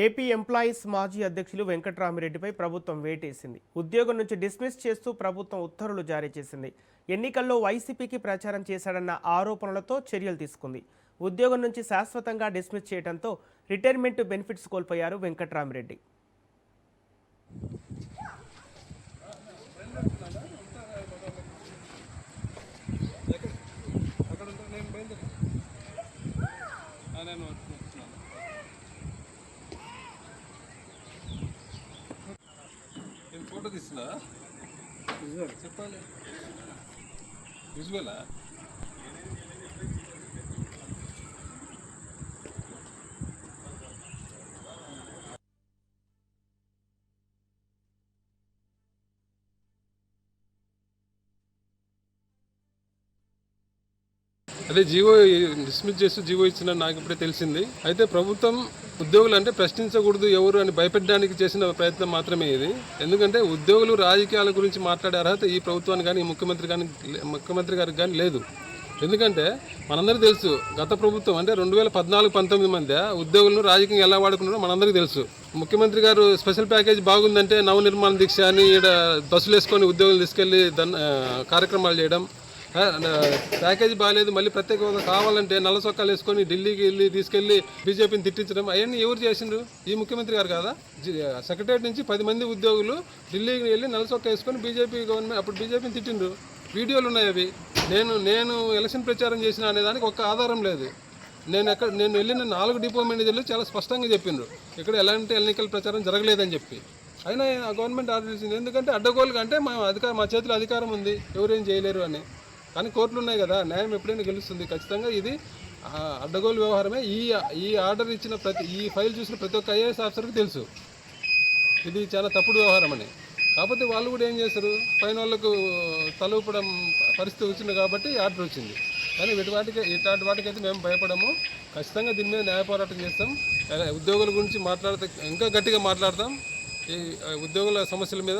AP employees మాజీ అధ్యక్షులు వెంకట్రామిరెడ్డిపై ప్రభుత్వం వేటేసింది. ఉద్యోగం నుంచి డిస్మిస్ చేస్తూ ప్రభుత్వం ఉత్తర్వులు జారీ చేసింది. ఎన్నికల్లో వైసీపీకి ప్రచారం చేశాడన్న ఆరోపణలతో చర్యలు తీసుకుంది. ఉద్యోగం నుంచి శాశ్వతంగా డిస్మిస్ చేయడంతో రిటైర్మెంట్ బెనిఫిట్స్ కోల్పోయారు వెంకట్రామిరెడ్డి. ఫోటో తీస్తున్నా చెప్పాలి విజువలా అదే జీవో డిస్మిస్ చేస్తూ జీవో ఇచ్చిన నాకు ఇప్పుడే తెలిసింది. అయితే ప్రభుత్వం ఉద్యోగులు అంటే ప్రశ్నించకూడదు ఎవరు అని భయపెట్టడానికి చేసిన ప్రయత్నం మాత్రమే ఇది. ఎందుకంటే ఉద్యోగులు రాజకీయాల గురించి మాట్లాడే అర్హత ఈ ప్రభుత్వానికి కానీ ముఖ్యమంత్రి గారికి కానీ లేదు. ఎందుకంటే మనందరికీ తెలుసు గత ప్రభుత్వం అంటే 2014-19 మధ్య ఉద్యోగులను రాజకీయంగా ఎలా వాడుకున్నారో మనందరికీ తెలుసు. ముఖ్యమంత్రి గారు స్పెషల్ ప్యాకేజ్ బాగుందంటే నవనిర్మాణ దీక్ష అని ఇక్కడ బస్సులు వేసుకొని ఉద్యోగులు తీసుకెళ్లి కార్యక్రమాలు చేయడం, ప్యాకేజీ బాగాలేదు మళ్ళీ ప్రత్యేక హోదా కావాలంటే నల్ల చొక్కాలు వేసుకొని ఢిల్లీకి తీసుకెళ్లి బీజేపీని తిట్టించడం అవన్నీ ఎవరు చేసిండ్రు? ఈ ముఖ్యమంత్రి గారు కాదా? సెక్రటరీ నుంచి 10 మంది ఉద్యోగులు ఢిల్లీకి వెళ్ళి నల్ల చొక్కా వేసుకొని బీజేపీ గవర్నమెంట్ అప్పుడు బీజేపీని తిట్టిండ్రు. వీడియోలు ఉన్నాయి అవి. నేను ఎలక్షన్ ప్రచారం చేసిన అనేదానికి ఒక్క ఆధారం లేదు. నేను వెళ్ళిన 4 డిపో మేనేజర్లు చాలా స్పష్టంగా చెప్పిండ్రు ఇక్కడ ఎలాంటి ఎన్నికల ప్రచారం జరగలేదని చెప్పి. అయినా గవర్నమెంట్ ఆర్డర్ ఇచ్చింది. ఎందుకంటే అడ్డగోలుగా అంటే మా చేతిలో అధికారం ఉంది, ఎవరేం చేయలేరు అని. కానీ కోర్టులు ఉన్నాయి కదా, న్యాయం ఎప్పుడైనా గెలుస్తుంది. ఖచ్చితంగా ఇది అడ్డగోలు వ్యవహారమే. ఈ ఆర్డర్ ఇచ్చిన ఈ ఫైల్ చూసిన ప్రతి ఒక్క ఐఏఎస్ ఆఫీసర్కి తెలుసు ఇది చాలా తప్పుడు వ్యవహారం అని. కాకపోతే వాళ్ళు కూడా ఏం చేశారు, పైన వాళ్ళకు తలూపడం పరిస్థితి వచ్చింది కాబట్టి ఆర్డర్ వచ్చింది. కానీ ఇట్లాంటి వాటికైతే మేము భయపడము. ఖచ్చితంగా దీని మీద న్యాయ పోరాటం చేస్తాం. ఉద్యోగుల గురించి మాట్లాడితే ఇంకా గట్టిగా మాట్లాడతాం. ఈ ఉద్యోగుల సమస్యల మీద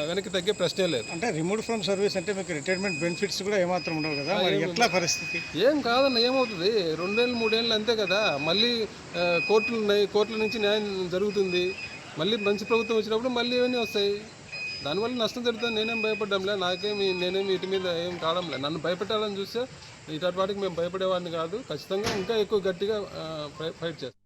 వెనక్కి తగ్గే ప్రశ్నే లేదు. అంటే రిమూవ్ ఫ్రమ్ సర్వీస్ అంటే మీకు రిటైర్మెంట్ బెనిఫిట్స్ కూడా ఏమాత్రం ఉండవు కదా, మరి ఎట్లా పరిస్థితి? ఏం కాదన్న, ఏమవుతుంది 2 ఏళ్ళు 3 ఏళ్ళు అంతే కదా. మళ్ళీ కోర్టులు ఉన్నాయి, కోర్టుల నుంచి న్యాయం జరుగుతుంది. మళ్ళీ మంచి ప్రభుత్వం వచ్చినప్పుడు మళ్ళీ ఇవన్నీ వస్తాయి. దానివల్ల నష్టం జరుగుతుంది. నేనేం భయపడ్డంలే, నేనేమి వీటి మీద ఏం కావడంలే. నన్ను భయపెట్టాలని చూస్తే ఇట్లాంటి వాటికి మేము భయపడేవాడిని కాదు. ఖచ్చితంగా ఇంకా ఎక్కువ గట్టిగా ఫైట్ చేస్తాం.